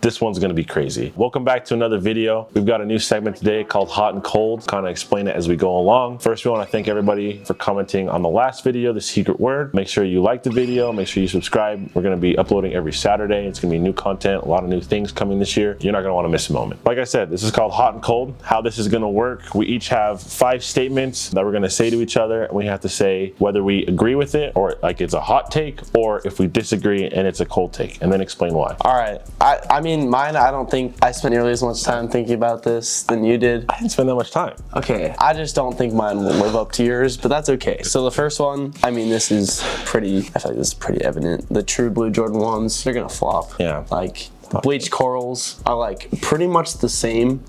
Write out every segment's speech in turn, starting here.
this one's gonna be crazy. Welcome back to another video. We've got a new segment today called Hot and Cold. Kind of explain it as we go along. First, we want to thank everybody for commenting on the last video, the secret word. Make sure you like the video, make sure you subscribe. We're gonna be uploading every Saturday. It's gonna be new content, a lot of new things coming this year. You're not gonna want to miss a moment. Like I said, this is called Hot and Cold. How this is gonna work, we each have 5 statements that we're gonna say to each other, and we have to say whether we agree with it or like it's a hot take, or if we disagree and it's a cold take, and then explain why. All right. I mean, mine, I don't think I spent nearly as much time thinking about this than you did. I didn't spend that much time. Okay. I just don't think mine will live up to yours, but that's okay. So the first one, I mean, I feel like this is pretty evident. The true blue Jordan 1s, they're gonna flop. Yeah. Like, bleached corals are like pretty much the same,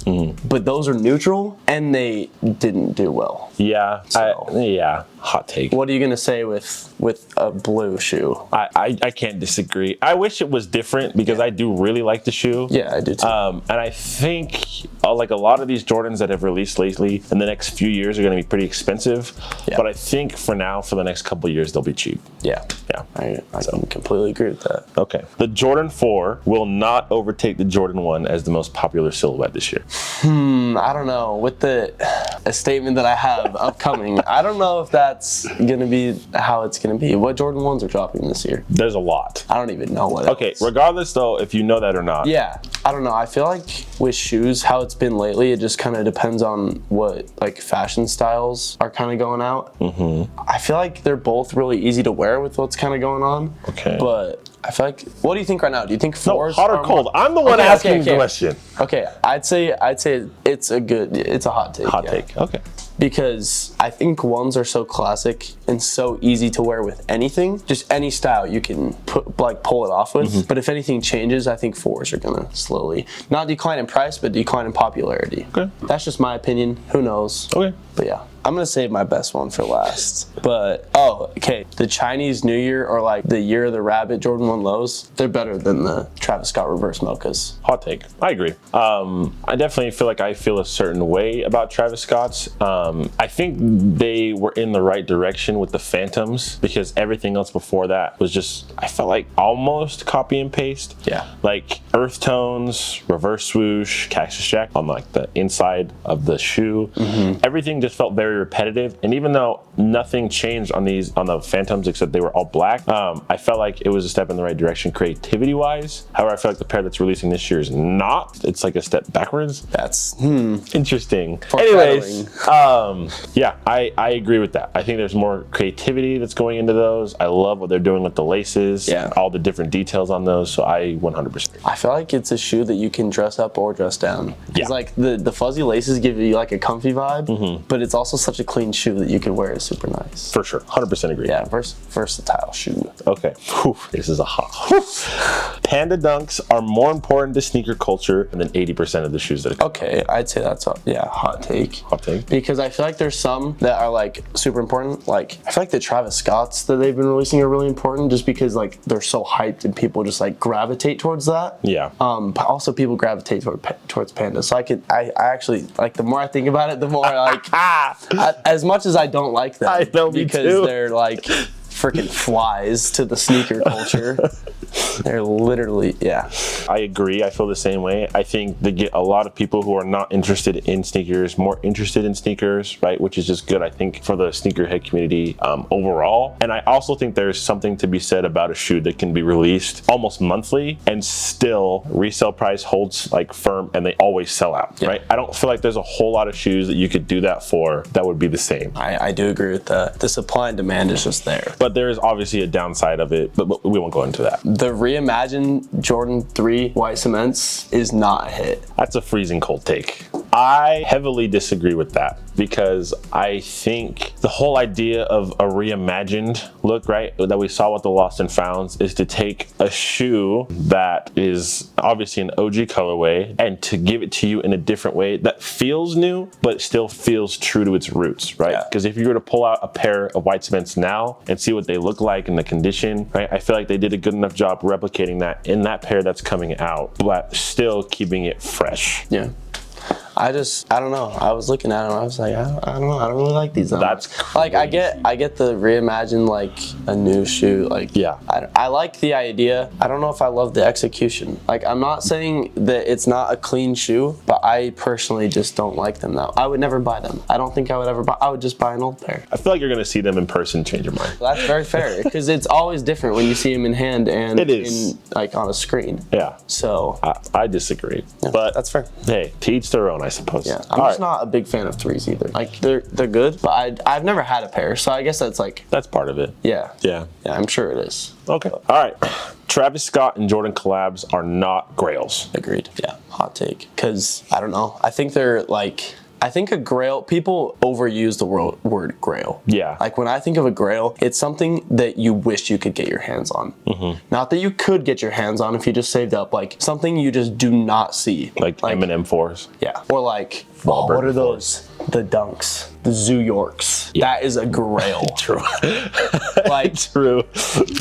but those are neutral and they didn't do well. Yeah. So, yeah. Hot take. what are you gonna say with a blue shoe? I can't disagree. I wish it was different because I do really like the shoe. Yeah, I do too. And I think like a lot of these Jordans that have released lately in the next few years are going to be pretty expensive. Yeah. But I think for now, for the next couple of years, they'll be cheap. Yeah. I can completely agree with that. Okay. The Jordan 4 will not overtake the Jordan 1 as the most popular silhouette this year. I don't know. With a statement that I have upcoming, I don't know if that's gonna be how it's gonna be. What Jordan 1s are dropping this year? There's a lot. I don't even know what. Okay, regardless though, if you know that or not. Yeah, I don't know. I feel like with shoes, how it's been lately, it just kind of depends on what like fashion styles are kind of going out. I feel like they're both really easy to wear with what's kind of going on. Okay. But I feel like, what do you think right now? Do you think 4s hot or are cold? more... I'm the one asking the question. Okay, I'd say it's a hot take. Hot take. Okay. Because I think 1s are so classic and so easy to wear with anything, just any style you can pull it off with. But if anything changes, I think 4s are gonna slowly not decline in price, but decline in popularity. Okay. That's just my opinion. Who knows? Okay. But yeah, I'm gonna save my best one for last. But okay, the Chinese New Year or like the Year of the Rabbit Jordan 1 lows, they're better than the Travis Scott reverse mochas. Hot take. I agree. I definitely feel like I feel a certain way about Travis Scott's. I think they were in the right direction with the Phantoms because everything else before that was just, I felt like almost copy and paste. Yeah. Like earth tones, reverse swoosh, cactus jack on like the inside of the shoe. Everything just felt very repetitive. And even though nothing changed on the Phantoms except they were all black, I felt like it was a step in the right direction creativity wise. However, I feel like the pair that's releasing this year is not. It's like a step backwards. That's interesting. Anyways, yeah, I agree with that. I think there's more creativity that's going into those. I love what they're doing with the laces, all the different details on those. So I 100%. I feel like it's a shoe that you can dress up or dress down. It's like the fuzzy laces give you like a comfy vibe, but it's also such a clean shoe that you can wear. It's super nice. For sure, 100% agree. Yeah, versatile shoe. Okay, whew, this is a hot. Panda dunks are more important to sneaker culture than 80% of the shoes that. Okay, I'd say that's hot take. Hot take. Because I feel like there's some that are like super important. Like I feel like the Travis Scotts that they've been releasing are really important just because like they're so hyped and people just like gravitate towards that. Yeah. But also people gravitate towards Panda. So I actually like, the more I think about it, the more like as much as I don't like them, I know, because they're like freaking flies to the sneaker culture. They're literally, I agree. I feel the same way. I think they get a lot of people who are not interested in sneakers more interested in sneakers, right? Which is just good, I think, for the sneakerhead community overall. And I also think there's something to be said about a shoe that can be released almost monthly and still resale price holds like firm and they always sell out, right? I don't feel like there's a whole lot of shoes that you could do that for that would be the same. I do agree with that. The supply and demand is just there. But there is obviously a downside of it, but we won't go into that. The reimagined Jordan 3 white cements is not a hit. That's a freezing cold take. I heavily disagree with that because I think the whole idea of a reimagined look, right, that we saw with the Lost and Founds is to take a shoe that is obviously an OG colorway and to give it to you in a different way that feels new but still feels true to its roots, right? Because if you were to pull out a pair of white cements now and see what they look like in the condition, right, I feel like they did a good enough job replicating that in that pair that's coming out, but still keeping it fresh. Yeah. I don't know. I was looking at them. I was like, I don't know. I don't really like these. That's like I get the reimagine like a new shoe. Like yeah. I like the idea. I don't know if I love the execution. Like I'm not saying that it's not a clean shoe, but I personally just don't like them now. I would never buy them. I don't think I would ever buy. I would just buy an old pair. I feel like you're gonna see them in person, change your mind. That's very fair because it's always different when you see them in hand and it is. like on a screen. Yeah. So I disagree, yeah, but that's fair. Hey, to each their own, I suppose. Yeah, I'm just not a big fan of threes either. Like they're good, but I've never had a pair, so I guess that's like that's part of it. Yeah. Yeah. Yeah, I'm sure it is. Okay. All right. Travis Scott and Jordan collabs are not grails. Agreed. Yeah. Hot take. Because I don't know. I think they're like. I think a grail, people overuse the word grail. Yeah. Like when I think of a grail, it's something that you wish you could get your hands on. Not that you could get your hands on if you just saved up, like something you just do not see. Like M&M 4s. Yeah. Or like, what are those? The Dunks. The Zoo Yorks. Yeah. That is a grail. True. Like, true.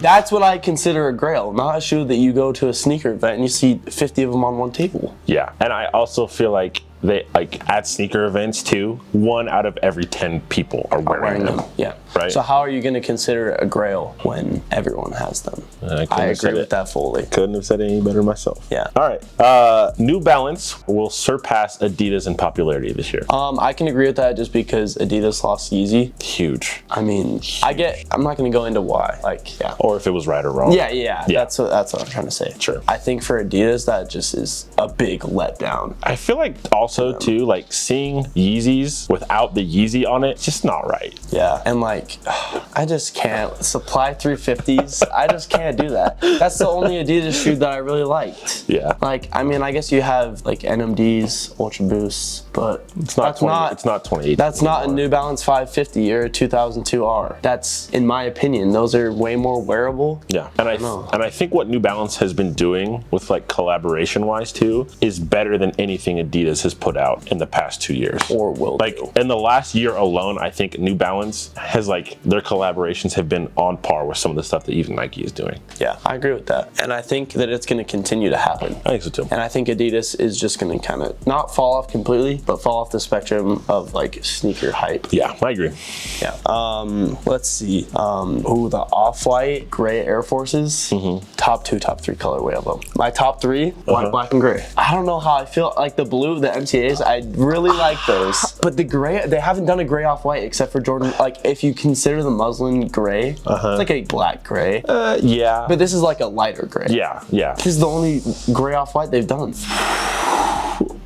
That's what I consider a grail, not a shoe that you go to a sneaker event and you see 50 of them on one table. Yeah. And I also feel like they like at sneaker events too, 1 out of every 10 people are wearing them. Yeah. Right. So how are you going to consider it a grail when everyone has them? I agree with that fully. Couldn't have said it any better myself. Yeah. All right. New Balance will surpass Adidas in popularity this year. I can agree with that just because Adidas lost Yeezy. Huge. I mean, I'm not going to go into why. Like, yeah. Or if it was right or wrong. Yeah. That's what I'm trying to say. Sure. I think for Adidas, that just is a big letdown. I feel like also too, like seeing Yeezys without the Yeezy on it, it's just not right. Yeah. And like, I just can't supply 350s. I just can't do that. That's the only Adidas shoe that I really liked. Yeah. Like, I mean, I guess you have like NMDs, Ultra Boosts, but it's not 2018. That's not a New Balance 550 or a 2002R. That's, in my opinion, those are way more wearable. Yeah. And I think what New Balance has been doing with like collaboration wise too is better than anything Adidas has put out in the past 2 years. Or will like do. In the last year alone, I think New Balance has like their collaborations have been on par with some of the stuff that even Nike is doing. Yeah, I agree with that. And I think that it's going to continue to happen. I think so too. And I think Adidas is just going to kind of not fall off completely, but fall off the spectrum of like sneaker hype. Yeah, I agree. Yeah. Let's see. The Off-White gray Air Forces. Top 2, top 3 colorway of them. My top 3, white, black, and gray. I don't know how I feel like the blue, the MTAs. I really like those. But the gray, they haven't done a gray Off-White except for Jordan. Like if you consider the muslin gray, it's like a black gray. Yeah. But this is like a lighter gray. Yeah. This is the only gray Off-White they've done.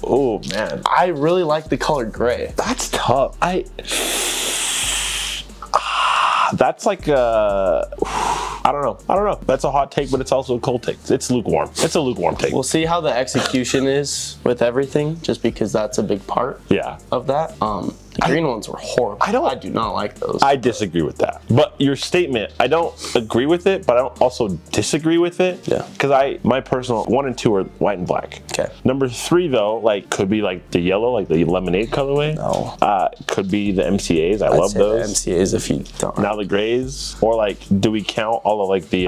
Oh man. I really like the color gray. That's tough. That's like I don't know. That's a hot take, but it's also a cold take. It's lukewarm. It's a lukewarm take. We'll see how the execution is with everything, just because that's a big part of that. The green ones were horrible. I do not like those. I disagree with that. But your statement, I don't agree with it, but I don't also disagree with it. Yeah. Because my personal 1 and 2 are white and black. Okay. Number 3 though, like could be like the yellow, like the lemonade colorway. No. Could be the MCAs. I love those. The MCAs if you don't. Now the grays, or like, do we count all of like the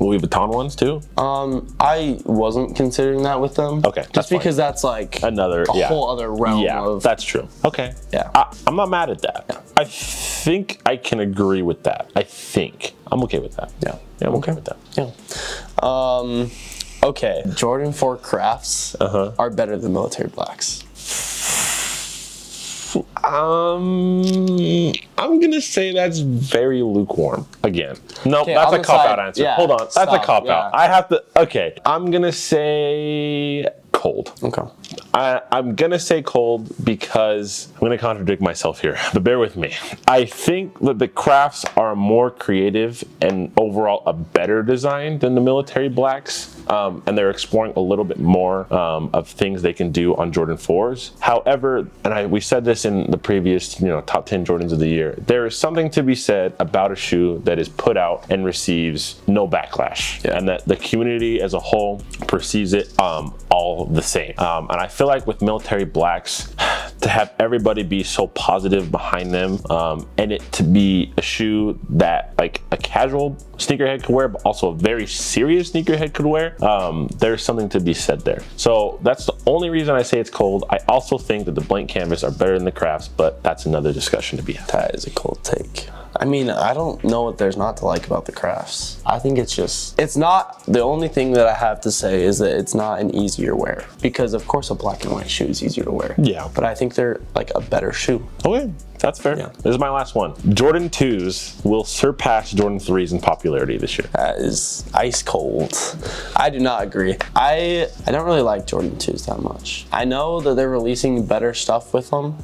Louis Vuitton ones too? I wasn't considering that with them. Okay. Just because that's like another a whole other realm of. That's true. Okay. Yeah. I'm not mad at that. Yeah. I think I can agree with that. I think I'm okay with that. Yeah. I'm okay with that. Yeah. Okay. Jordan 4 Crafts are better than military blacks. I'm gonna say that's very lukewarm. Again, no, okay, that's a cop-out answer. Yeah, hold on, that's a cop-out. Yeah. I have to. Okay, I'm gonna say cold. Okay. I'm gonna say cold because I'm gonna contradict myself here, but bear with me. I think that the crafts are more creative and overall a better design than the military blacks. And they're exploring a little bit more of things they can do on Jordan 4s. However, and we said this in the previous, top 10 Jordans of the year, there is something to be said about a shoe that is put out and receives no backlash, and that the community as a whole perceives it all the same. And I feel like with military blacks, to have everybody be so positive behind them, and it to be a shoe that like a casual sneakerhead could wear, but also a very serious sneakerhead could wear, there's something to be said there. So that's the only reason I say it's cold. I also think that the blank canvas are better than the crafts, but that's another discussion to be had. That is a cold take. I mean, I don't know what there's not to like about the crafts. I think it's not, the only thing that I have to say is that it's not an easier wear, because of course a black and white shoe is easier to wear. Yeah. But I think they're like a better shoe. Okay, that's fair. Yeah. This is my last one. Jordan 2s will surpass Jordan 3s in popularity this year. That is ice cold. I do not agree. I don't really like Jordan 2s that much. I know that they're releasing better stuff with them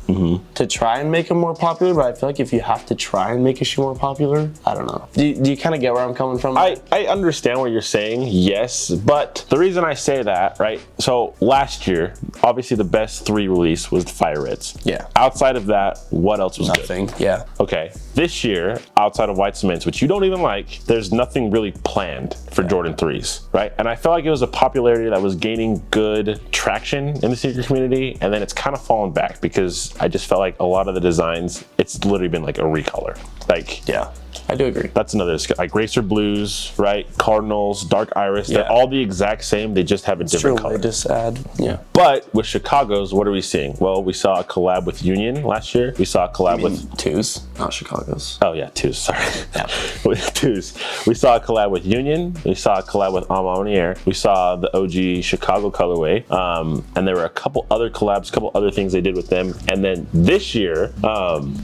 to try and make them more popular, but I feel like if you have to try and make a shoe more popular, I don't know. Do you kind of get where I'm coming from? I understand what you're saying, yes, but the reason I say that, right? So last year, obviously the best 3 release was the Fire Reds. Yeah. Outside of that, what else was Nothing. good? Yeah. Okay. This year, outside of White Cements, which you don't even like, there's nothing really planned for Jordan 3s, right? And I felt like it was a popularity that was gaining good traction in the sneaker community, and then it's kind of fallen back because I just felt like a lot of the designs, it's literally been like a recolor. Like, yeah, I do agree. that's another, like Racer Blues, right? Cardinals, Dark Iris, they're all the exact same, they just have a different color. They just add, yeah. But with Chicago's, what are we seeing? Well, we saw a collab with Union last year. We saw a collab with 2s, not Chicago's. Oh yeah, 2s, sorry. Yeah. With 2s. We saw a collab with Union. We saw a collab with Omniair. We saw the OG Chicago colorway. And there were a couple other collabs, a couple other things they did with them. And then this year,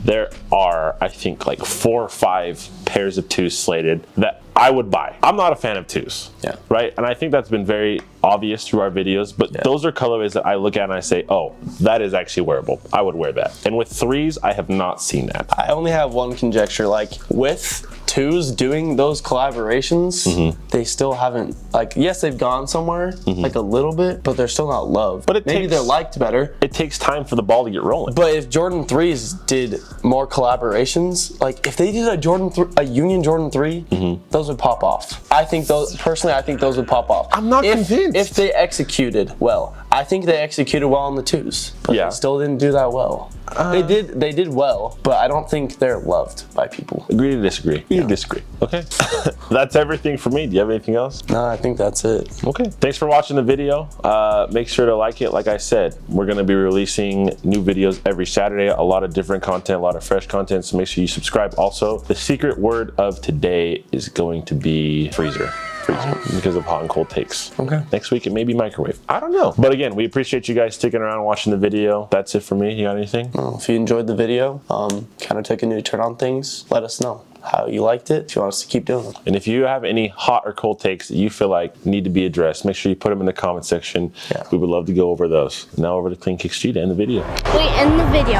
there are, I think, like 4 or 5 pairs of 2s slated that I would buy. I'm not a fan of 2s, yeah, right? And I think that's been very obvious through our videos, but those are colorways that I look at and I say, oh, that is actually wearable. I would wear that. And with 3s, I have not seen that. I only have one conjecture, like with 2s doing those collaborations, they still haven't, like, yes, they've gone somewhere, like a little bit, but they're still not loved. But maybe they're liked better. It takes time for the ball to get rolling. But if Jordan 3s did more collaborations, like if they did a Union Jordan 3, those would pop off. I think those, personally, I think those would pop off. I'm not convinced. If they executed well. I think they executed well on the 2s, but they still didn't do that well. They did well, but I don't think they're loved by people. Agree to disagree. Agree to disagree. Okay. That's everything for me. Do you have anything else? No, I think that's it. Okay. Thanks for watching the video. Make sure to like it. Like I said, we're going to be releasing new videos every Saturday. A lot of different content, a lot of fresh content. So make sure you subscribe. Also, the secret word of today is going to be freezer. Because of hot and cold takes. Okay. Next week it may be microwave. I don't know. But again, we appreciate you guys sticking around and watching the video. That's it for me. You got anything? Well, if you enjoyed the video, kind of took a new turn on things, let us know how you liked it, if you want us to keep doing them. And if you have any hot or cold takes that you feel like need to be addressed, make sure you put them in the comment section. We would love to go over those. Now over to CleanKIX to end the video. We end the video.